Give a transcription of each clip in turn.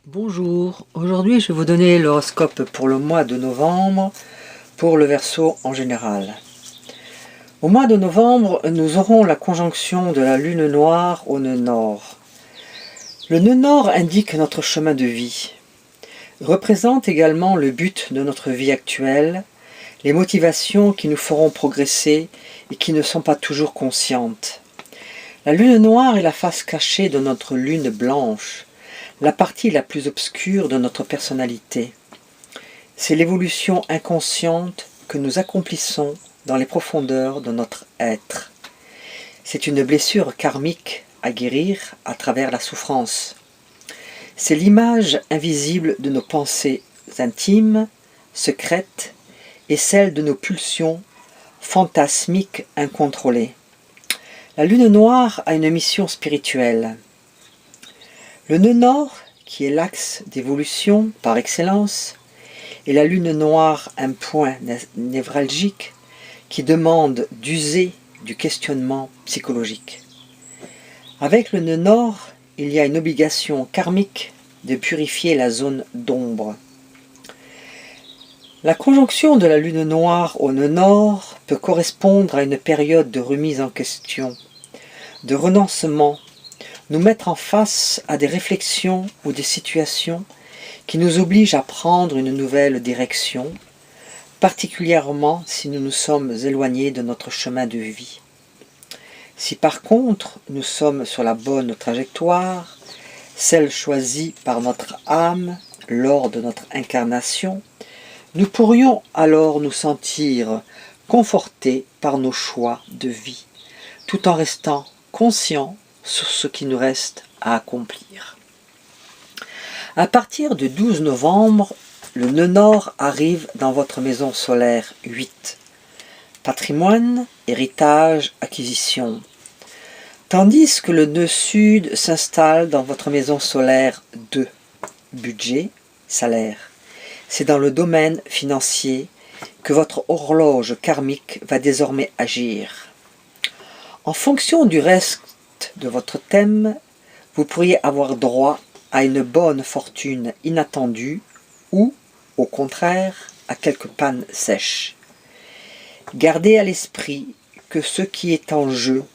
Bonjour, aujourd'hui je vais vous donner l'horoscope pour le mois de novembre pour le Verseau en général. Au mois de novembre, nous aurons la conjonction de la lune noire au nœud nord. Le nœud nord indique notre chemin de vie, représente également le but de notre vie actuelle, les motivations qui nous feront progresser et qui ne sont pas toujours conscientes. La lune noire est la face cachée de notre lune blanche, la partie la plus obscure de notre personnalité. C'est l'évolution inconsciente que nous accomplissons dans les profondeurs de notre être. C'est une blessure karmique à guérir à travers la souffrance. C'est l'image invisible de nos pensées intimes, secrètes, et celle de nos pulsions fantasmiques incontrôlées. La lune noire a une mission spirituelle. Le nœud nord, qui est l'axe d'évolution par excellence, et la lune noire un point névralgique qui demande d'user du questionnement psychologique. Avec le nœud nord, il y a une obligation karmique de purifier la zone d'ombre. La conjonction de la lune noire au nœud nord peut correspondre à une période de remise en question, de renoncement, nous mettre en face à des réflexions ou des situations qui nous obligent à prendre une nouvelle direction, particulièrement si nous nous sommes éloignés de notre chemin de vie. Si par contre nous sommes sur la bonne trajectoire, celle choisie par notre âme lors de notre incarnation, nous pourrions alors nous sentir confortés par nos choix de vie, tout en restant conscients sur ce qui nous reste à accomplir. À partir du 12 novembre, le nœud nord arrive dans votre maison solaire 8. Patrimoine, héritage, acquisition. Tandis que le nœud sud s'installe dans votre maison solaire 2. Budget, salaire. C'est dans le domaine financier que votre horloge karmique va désormais agir. En fonction du reste de votre thème, vous pourriez avoir droit à une bonne fortune inattendue ou, au contraire, à quelques pannes sèches. Gardez à l'esprit que ce qui est en jeu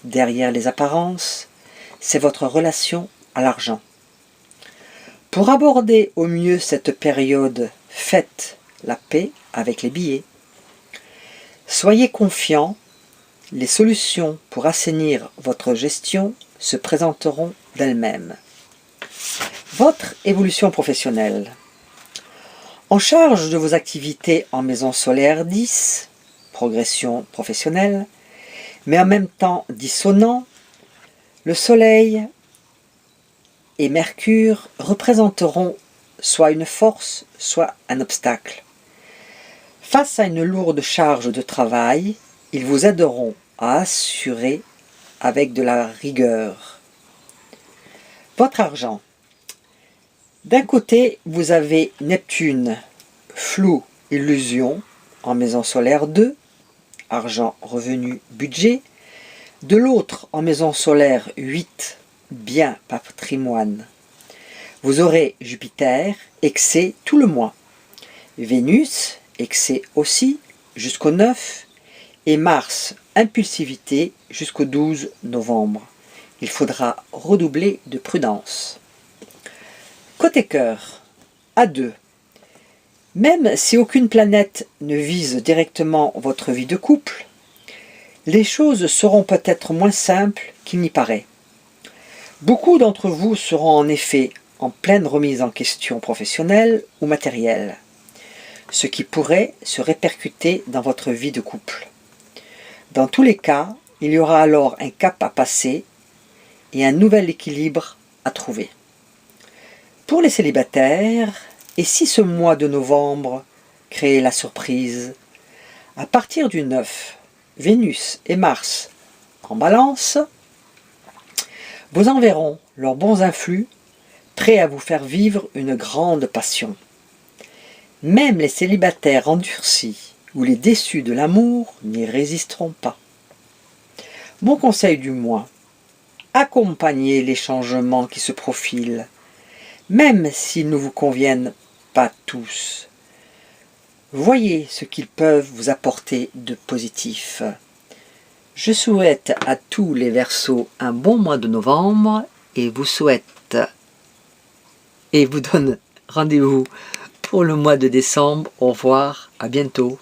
derrière les apparences, c'est votre relation à l'argent. Pour aborder au mieux cette période, faites la paix avec les billets. Soyez confiants. Les solutions pour assainir votre gestion se présenteront d'elles-mêmes. Votre évolution professionnelle. En charge de vos activités en maison solaire 10, progression professionnelle, mais en même temps dissonant, le Soleil et Mercure représenteront soit une force, soit un obstacle. Face à une lourde charge de travail, ils vous aideront à assurer avec de la rigueur. Votre argent. D'un côté, vous avez Neptune, flou, illusion, en maison solaire 2, argent, revenu, budget. De l'autre, en maison solaire 8, bien, patrimoine. Vous aurez Jupiter, excès tout le mois. Vénus, excès aussi, jusqu'au 9, et Mars, impulsivité, jusqu'au 12 novembre. Il faudra redoubler de prudence. Côté cœur, à 2. Même si aucune planète ne vise directement votre vie de couple, les choses seront peut-être moins simples qu'il n'y paraît. Beaucoup d'entre vous seront en effet en pleine remise en question professionnelle ou matérielle, ce qui pourrait se répercuter dans votre vie de couple. Dans tous les cas, il y aura alors un cap à passer et un nouvel équilibre à trouver. Pour les célibataires, et si ce mois de novembre créait la surprise, à partir du 9, Vénus et Mars en balance, vous enverront leurs bons influx, prêts à vous faire vivre une grande passion. Même les célibataires endurcis ou les déçus de l'amour n'y résisteront pas. Mon conseil du mois, accompagnez les changements qui se profilent. même s'ils ne vous conviennent pas tous. Voyez ce qu'ils peuvent vous apporter de positif. Je souhaite à tous les Verseaux un bon mois de novembre et vous donne rendez-vous pour le mois de décembre. Au revoir, à bientôt.